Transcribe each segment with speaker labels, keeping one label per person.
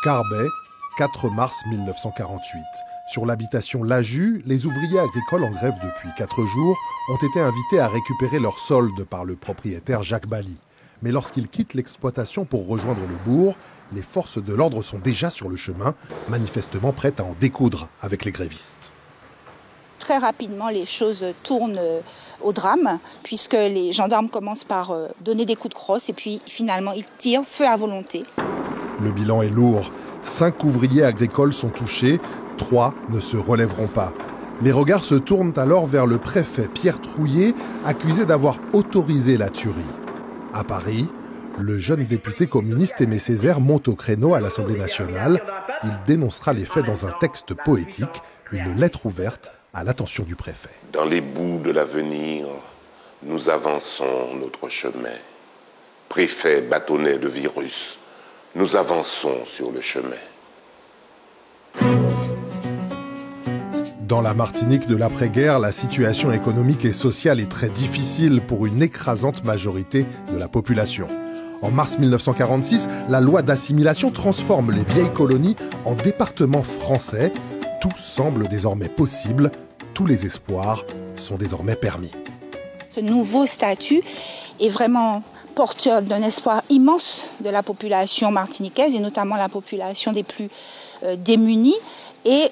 Speaker 1: Carbet, 4 mars 1948. Sur l'habitation Laju, les ouvriers agricoles en grève depuis 4 jours ont été invités à récupérer leur solde par le propriétaire Jacques Bally. Mais lorsqu'ils quittent l'exploitation pour rejoindre le bourg, les forces de l'ordre sont déjà sur le chemin, manifestement prêtes à en découdre avec les grévistes.
Speaker 2: Très rapidement, les choses tournent au drame, puisque les gendarmes commencent par donner des coups de crosse et puis finalement ils tirent feu à volonté.
Speaker 1: Le bilan est lourd. 5 ouvriers agricoles sont touchés, 3 ne se relèveront pas. Les regards se tournent alors vers le préfet Pierre Trouillet, accusé d'avoir autorisé la tuerie. À Paris, le jeune député communiste Aimé Césaire monte au créneau à l'Assemblée nationale. Il dénoncera les faits dans un texte poétique, une lettre ouverte à l'attention du préfet.
Speaker 3: Dans les bouts de l'avenir, nous avançons notre chemin. Préfet bâtonnet de virus, nous avançons sur le chemin.
Speaker 1: Dans la Martinique de l'après-guerre, la situation économique et sociale est très difficile pour une écrasante majorité de la population. En mars 1946, la loi d'assimilation transforme les vieilles colonies en départements français. Tout semble désormais possible, tous les espoirs sont désormais permis.
Speaker 2: Ce nouveau statut est vraiment porteur d'un espoir immense de la population martiniquaise et notamment la population des plus démunis. Et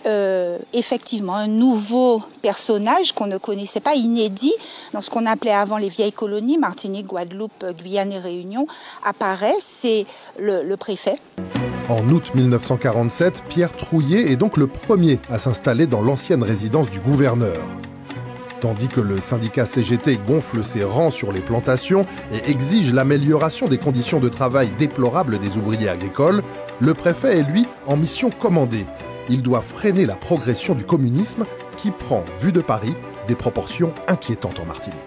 Speaker 2: effectivement, un nouveau personnage qu'on ne connaissait pas, inédit, dans ce qu'on appelait avant les vieilles colonies, Martinique, Guadeloupe, Guyane et Réunion, apparaît, c'est le préfet.
Speaker 1: En août 1947, Pierre Trouillet est donc le premier à s'installer dans l'ancienne résidence du gouverneur. Tandis que le syndicat CGT gonfle ses rangs sur les plantations et exige l'amélioration des conditions de travail déplorables des ouvriers agricoles, le préfet est lui en mission commandée. Il doit freiner la progression du communisme qui prend, vu de Paris, des proportions inquiétantes en Martinique.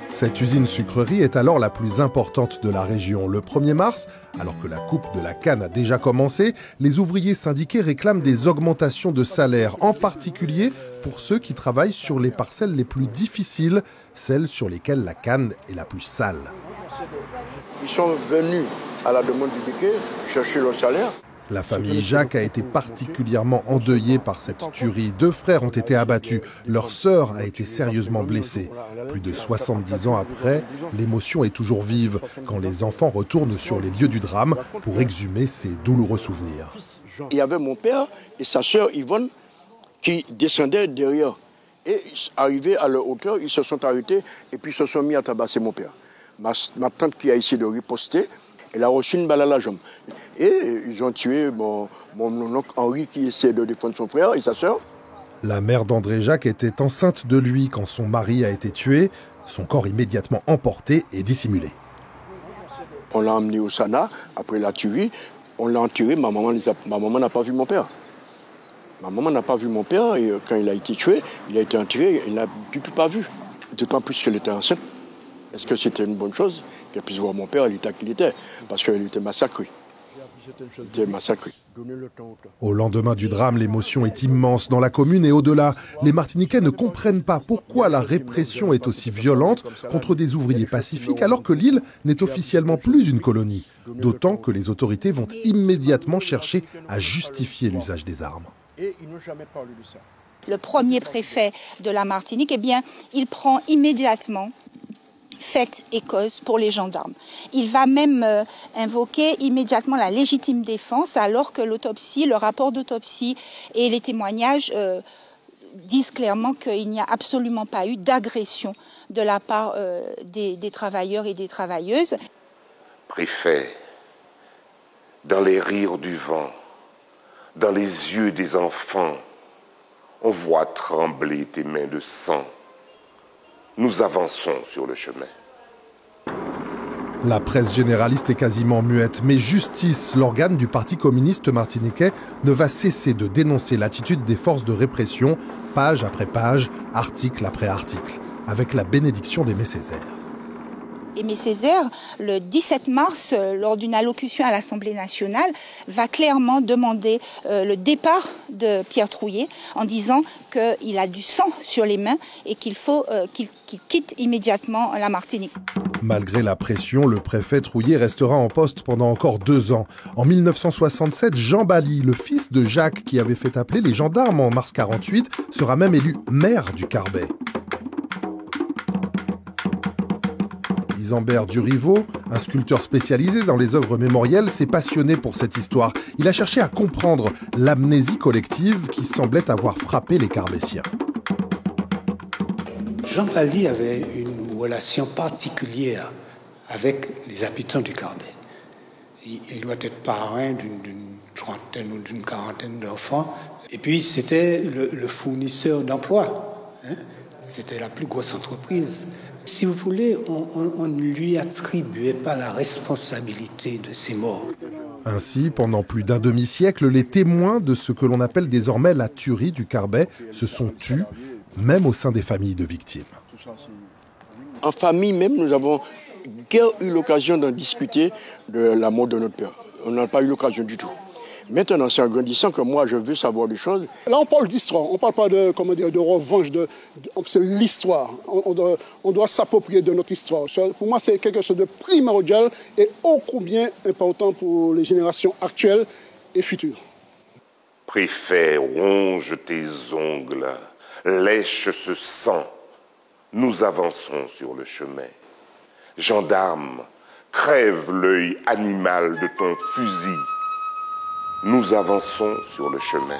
Speaker 1: Cette usine sucrerie est alors la plus importante de la région. Le 1er mars, alors que la coupe de la canne a déjà commencé, les ouvriers syndiqués réclament des augmentations de salaire, en particulier pour ceux qui travaillent sur les parcelles les plus difficiles, celles sur lesquelles la canne est la plus sale.
Speaker 4: Ils sont venus à la demande du biquet chercher leur salaire.
Speaker 1: La famille Jacques a été particulièrement endeuillée par cette tuerie. 2 frères ont été abattus. Leur sœur a été sérieusement blessée. Plus de 70 ans après, l'émotion est toujours vive quand les enfants retournent sur les lieux du drame pour exhumer ces douloureux souvenirs.
Speaker 4: Il y avait mon père et sa sœur Yvonne qui descendaient derrière. Et arrivés à leur hauteur, ils se sont arrêtés et puis se sont mis à tabasser mon père. Ma tante qui a essayé de riposter, elle a reçu une balle à la jambe. Et ils ont tué mon oncle Henri qui essaie de défendre son frère et sa sœur.
Speaker 1: La mère d'André Jacques était enceinte de lui quand son mari a été tué. Son corps immédiatement emporté et dissimulé.
Speaker 4: On l'a emmené au Sana, après la tuerie. On l'a enterré, ma maman n'a pas vu mon père. Ma maman n'a pas vu mon père et quand il a été tué, il a été enterré, elle n'a du tout pas vu. D'autant plus qu'elle était enceinte. Est-ce que c'était une bonne chose qu'elle puisse voir mon père à l'état qu'il était? Parce qu'il était massacré. Il était massacré.
Speaker 1: Au lendemain du drame, l'émotion est immense dans la commune et au-delà. Les Martiniquais ne comprennent pas pourquoi la répression est aussi violente contre des ouvriers pacifiques alors que l'île n'est officiellement plus une colonie. D'autant que les autorités vont immédiatement chercher à justifier l'usage des armes.
Speaker 2: Le premier préfet de la Martinique, eh bien, il prend immédiatement fait et cause pour les gendarmes. Il va même invoquer immédiatement la légitime défense alors que l'autopsie, le rapport d'autopsie et les témoignages disent clairement qu'il n'y a absolument pas eu d'agression de la part des travailleurs et des travailleuses.
Speaker 3: Préfet, dans les rires du vent, dans les yeux des enfants, on voit trembler tes mains de sang. Nous avançons sur le chemin.
Speaker 1: La presse généraliste est quasiment muette, mais Justice, l'organe du Parti communiste martiniquais, ne va cesser de dénoncer l'attitude des forces de répression, page après page, article après article, avec la bénédiction d'Aimé Césaire.
Speaker 2: Aimé Césaire, le 17 mars, lors d'une allocution à l'Assemblée nationale, va clairement demander le départ de Pierre Trouillet en disant qu'il a du sang sur les mains et qu'il faut qu'il quitte immédiatement la Martinique.
Speaker 1: Malgré la pression, le préfet Trouillet restera en poste pendant encore 2 ans. En 1967, Jean Bally, le fils de Jacques qui avait fait appeler les gendarmes en mars 48, sera même élu maire du Carbet. Isambert Duriveau, un sculpteur spécialisé dans les œuvres mémorielles, s'est passionné pour cette histoire. Il a cherché à comprendre l'amnésie collective qui semblait avoir frappé les Carbétiens.
Speaker 5: Jean Bally avait une relation particulière avec les habitants du Carbet. Il doit être parrain d'une trentaine ou d'une quarantaine d'enfants. Et puis, c'était le fournisseur d'emplois. C'était la plus grosse entreprise. Si vous voulez, on ne lui attribuait pas la responsabilité de ces morts.
Speaker 1: Ainsi, pendant plus d'un demi-siècle, les témoins de ce que l'on appelle désormais la tuerie du Carbet se sont tus, même au sein des familles de victimes.
Speaker 4: En famille même, nous avons guère eu l'occasion d'en discuter de la mort de notre père. On n'a pas eu l'occasion du tout. Maintenant, c'est en grandissant que moi, je veux savoir des choses.
Speaker 6: Là, on parle d'histoire. On ne parle pas de revanche. C'est l'histoire. On doit s'approprier de notre histoire. Pour moi, c'est quelque chose de primordial et ô combien important pour les générations actuelles et futures.
Speaker 3: Préfet, ronge tes ongles, lèche ce sang. Nous avançons sur le chemin. Gendarme, crève l'œil animal de ton fusil. Nous avançons sur le chemin.